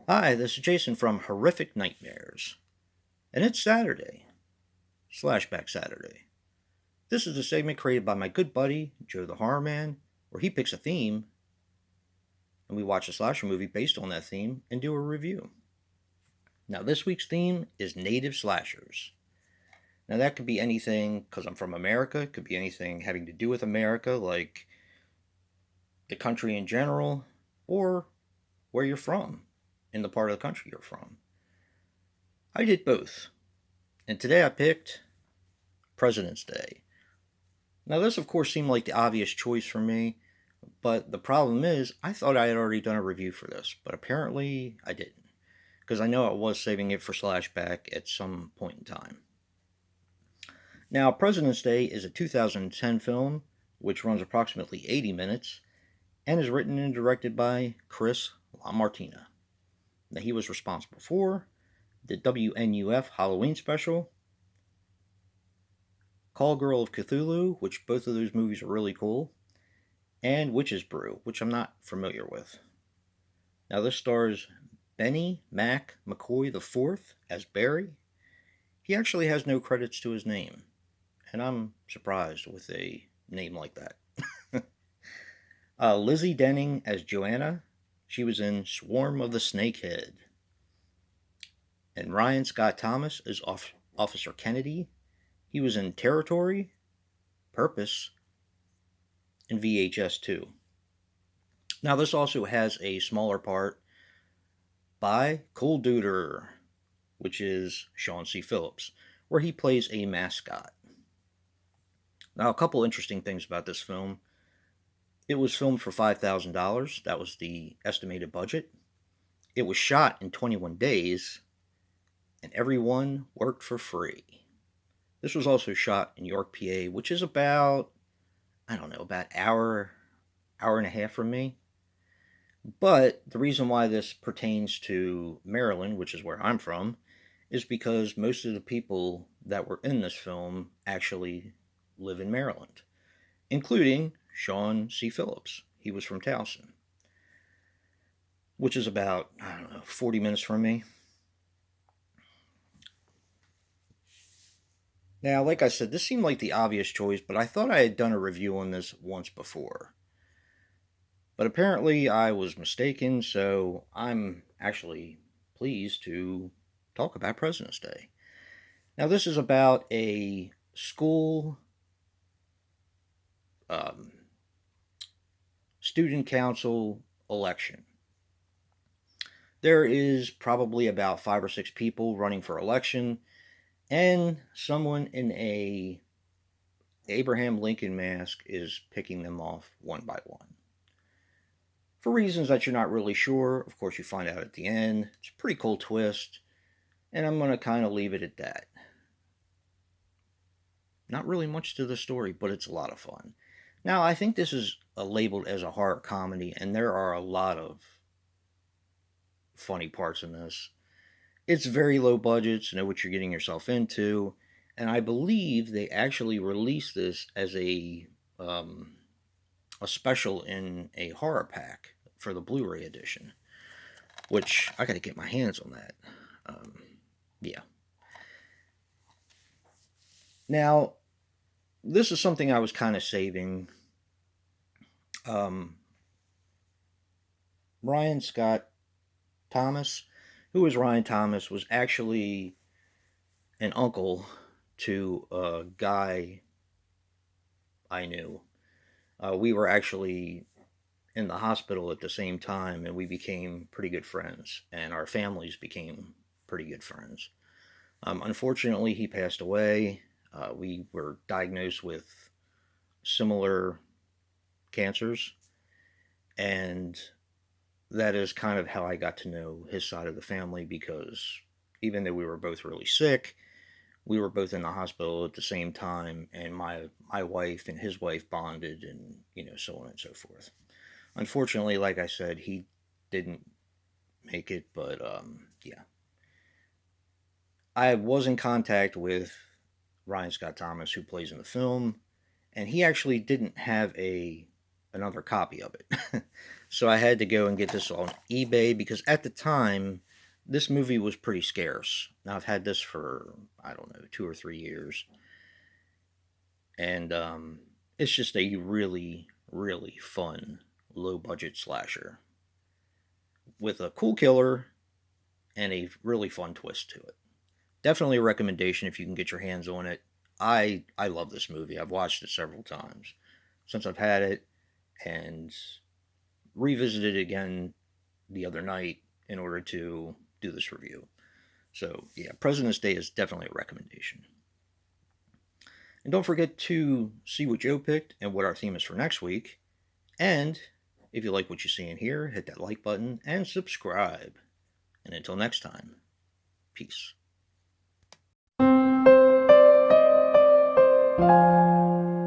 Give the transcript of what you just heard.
Hi, this is Jason from Horrific Nightmares, and it's Saturday, Slashback Saturday. This is a segment created by my good buddy, Joe the Horror Man, where he picks a theme, and we watch a slasher movie based on that theme and do a review. Now, this week's theme is native slashers. Now, that could be anything, because I'm from America, it could be anything having to do with America, like the country in general, or where you're from, in the part of the country you're from. I did both, and today I picked President's Day. Now, this, of course, seemed like the obvious choice for me, but the problem is, I thought I had already done a review for this, but apparently I didn't, because I know I was saving it for Slashback at some point in time. Now, President's Day is a 2010 film, which runs approximately 80 minutes, and is written and directed by Chris LaMartina. Now, he was responsible for the WNUF Halloween special, Call Girl of Cthulhu, which both of those movies are really cool, and Witch's Brew, which I'm not familiar with. Now, this stars Benny Mac McCoy IV as Barry. He actually has no credits to his name, and I'm surprised with a name like that. Lizzie Denning as Joanna. She was in Swarm of the Snakehead. And Ryan Scott Thomas as Officer Kennedy. He was in Territory, Purpose, and VHS 2. Now, this also has a smaller part by Cool Duder, which is Sean C. Phillips, where he plays a mascot. Now, a couple interesting things about this film. It was filmed for $5,000. That was the estimated budget. It was shot in 21 days, and everyone worked for free. This was also shot in York, PA, which is about, I don't know, about hour and a half from me. But the reason why this pertains to Maryland, which is where I'm from, is because most of the people that were in this film actually live in Maryland, including Sean C. Phillips. He was from Towson, which is about, I don't know, 40 minutes from me. Now, like I said, this seemed like the obvious choice, but I thought I had done a review on this once before. But apparently I was mistaken, so I'm actually pleased to talk about President's Day. Now, this is about a school um, student council election. There is probably about 5 or 6 people running for election, and someone in a Abraham Lincoln mask is picking them off one by one. For reasons that you're not really sure, of course, you find out at the end. It's a pretty cool twist, and I'm going to kind of leave it at that. Not really much to the story, but it's a lot of fun. Now, I think this is labeled as a horror comedy, and there are a lot of funny parts in this. It's very low budget, so know what you're getting yourself into. And I believe they actually released this as a special in a horror pack for the Blu-ray edition, which I got to get my hands on that. Yeah. Now, this is something I was kind of saving. Um, Ryan Scott Thomas, who is Ryan Thomas, was actually an uncle to a guy I knew. We were actually in the hospital at the same time, and we became pretty good friends, and our families became pretty good friends. Unfortunately, he passed away. We were diagnosed with similar cancers, and that is kind of how I got to know his side of the family because even though we were both really sick, we were both in the hospital at the same time, and my wife and his wife bonded, and so on and so forth. Unfortunately, like I said, he didn't make it, but yeah, I was in contact with Ryan Scott Thomas, who plays in the film, and he actually didn't have another copy of it. So I had to go and get this on eBay because at the time, this movie was pretty scarce. Now I've had this for, I don't know, 2 or 3 years. And it's just a really, really fun, low budget slasher with a cool killer and a really fun twist to it. Definitely a recommendation if you can get your hands on it. I love this movie. I've watched it several times since I've had it and revisited it again the other night in order to do this review. So, yeah, President's Day is definitely a recommendation. And don't forget to see what Joe picked and what our theme is for next week. And if you like what you see in here, hit that like button and subscribe. And until next time, peace.